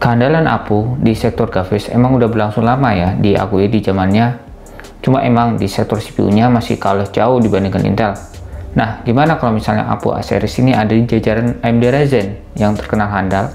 Keandalan APU di sektor grafis emang udah berlangsung lama ya, diakui di zamannya. Cuma emang di sektor CPU-nya masih kalah jauh dibandingkan Intel. Nah, gimana kalau misalnya APU A-series ini ada di jajaran AMD Ryzen yang terkenal handal?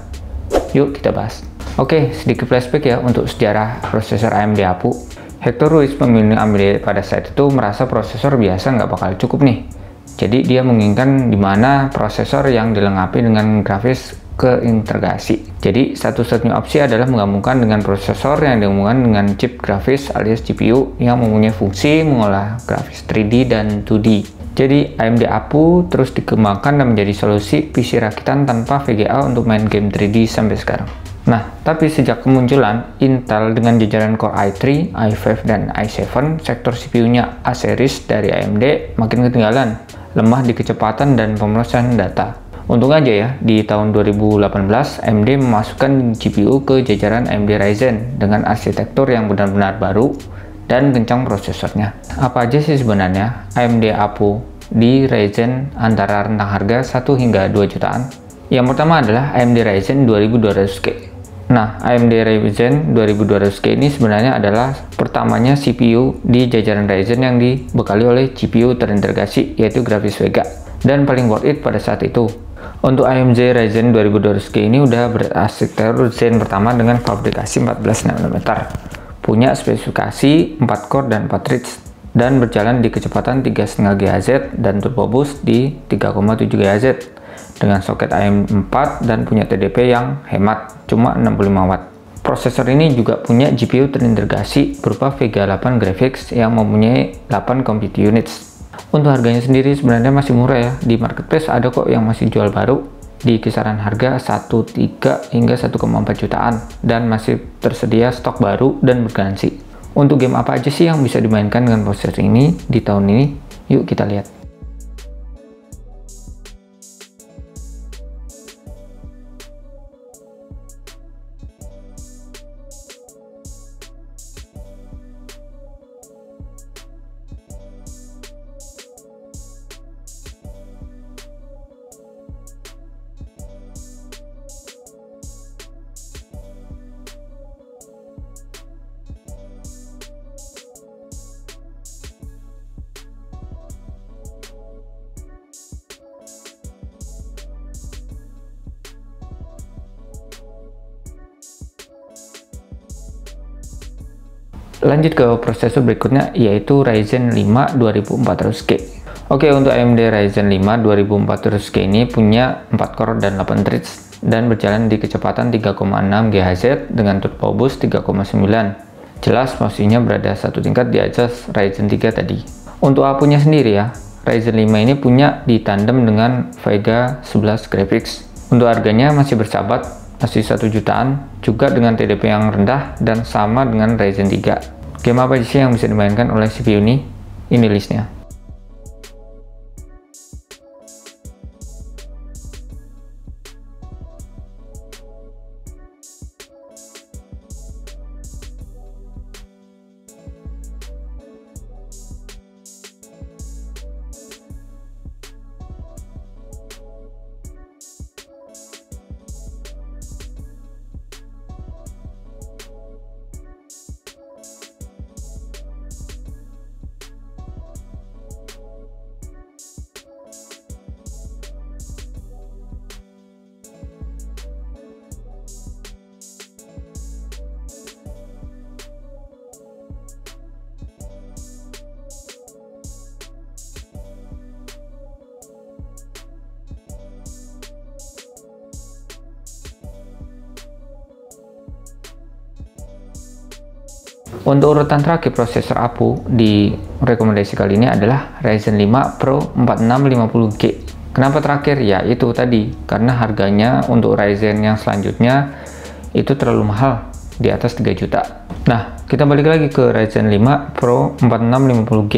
Yuk kita bahas. Oke, sedikit flashback ya untuk sejarah prosesor AMD APU. Hector Ruiz, pemilik AMD pada saat itu, merasa prosesor biasa nggak bakal cukup nih. Jadi dia menginginkan dimana prosesor yang dilengkapi dengan grafis keintegrasi. Jadi satu-satunya opsi adalah menggabungkan dengan prosesor yang digabungkan dengan chip grafis alias GPU yang mempunyai fungsi mengolah grafis 3D dan 2D. Jadi AMD APU terus dikembangkan dan menjadi solusi PC rakitan tanpa VGA untuk main game 3D sampai sekarang. Nah, tapi sejak kemunculan Intel dengan jajaran Core i3, i5, dan i7, sektor CPU-nya A-series dari AMD makin ketinggalan, lemah di kecepatan dan pemrosesan data. Untung aja ya, di tahun 2018 AMD memasukkan GPU ke jajaran AMD Ryzen dengan arsitektur yang benar-benar baru dan kencang prosesornya. Apa aja sih sebenarnya AMD APU di Ryzen antara rentang harga 1 hingga 2 jutaan? Yang pertama adalah AMD Ryzen 2200K. Nah, AMD Ryzen 2200K ini sebenarnya adalah pertamanya CPU di jajaran Ryzen yang dibekali oleh GPU terintegrasi, yaitu grafis Vega, dan paling worth it pada saat itu. Untuk AMD Ryzen 2200K ini udah berarsitektur Zen pertama dengan fabrikasi 14 nanometer, punya spesifikasi 4 core dan 4 threads, dan berjalan di kecepatan 3,5 GHz dan turbo boost di 3,7 GHz. Dengan soket AM4 dan punya TDP yang hemat, cuma 65 watt. Prosesor ini juga punya GPU terintegrasi berupa Vega 8 Graphics yang mempunyai 8 compute units. Untuk harganya sendiri sebenarnya masih murah ya, di marketplace ada kok yang masih jual baru di kisaran harga 1,3 hingga 1,4 jutaan dan masih tersedia stok baru dan bergaransi. Untuk game apa aja sih yang bisa dimainkan dengan prosesor ini di tahun ini? Yuk kita lihat. Lanjut ke prosesor berikutnya, yaitu Ryzen 5 2400K. Oke, untuk AMD Ryzen 5 2400K ini punya 4 core dan 8 threads dan berjalan di kecepatan 3,6 GHz dengan turbo boost 3,9. Jelas posisinya berada satu tingkat di atas Ryzen 3 tadi. Untuk APU-nya sendiri ya, Ryzen 5 ini punya di tandem dengan Vega 11 Graphics. Untuk harganya masih bersahabat, masih 1 jutaan, juga dengan TDP yang rendah dan sama dengan Ryzen 3. Game apa sih yang bisa dimainkan oleh CPU ini? Ini listnya. Untuk urutan terakhir prosesor APU di rekomendasi kali ini adalah Ryzen 5 Pro 4650G. Kenapa terakhir? Ya itu tadi, karena harganya untuk Ryzen yang selanjutnya itu terlalu mahal, di atas 3 juta. Nah, kita balik lagi ke Ryzen 5 Pro 4650G.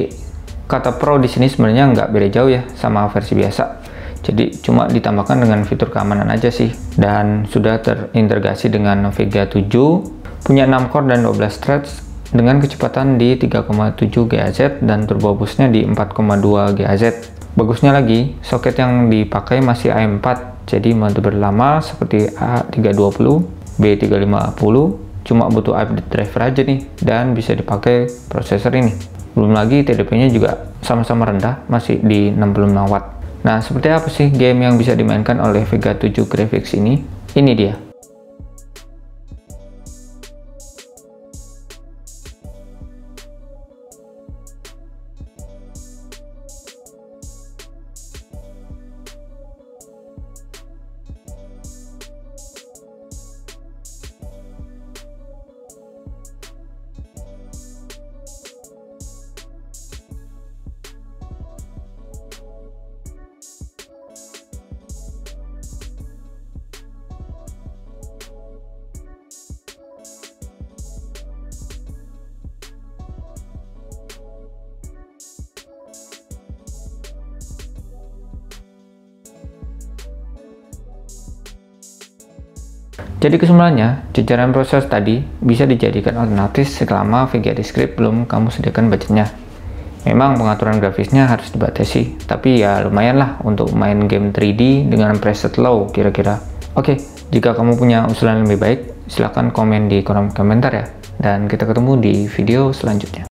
Kata Pro di sini sebenarnya nggak beda jauh ya sama versi biasa. Jadi cuma ditambahkan dengan fitur keamanan aja sih, dan sudah terintegrasi dengan Vega 7, punya 6 core dan 12 threads dengan kecepatan di 3,7 GHz dan turbo boostnya di 4,2 GHz. Bagusnya lagi, soket yang dipakai masih AM4, jadi motherboard lama seperti A320 B350, cuma butuh update driver aja nih, dan bisa dipakai prosesor ini. Belum lagi TDP-nya juga sama-sama rendah, masih di 65 watt. Nah, seperti apa sih game yang bisa dimainkan oleh Vega 7 Graphics ini? Ini dia. Jadi kesimpulannya, jajaran proses tadi bisa dijadikan alternatif selama Vega Descript belum kamu sediakan budgetnya. Memang pengaturan grafisnya harus dibatasi, tapi ya lumayan lah untuk main game 3D dengan preset low kira-kira. Oke, jika kamu punya usulan lebih baik, silahkan komen di kolom komentar ya. Dan kita ketemu di video selanjutnya.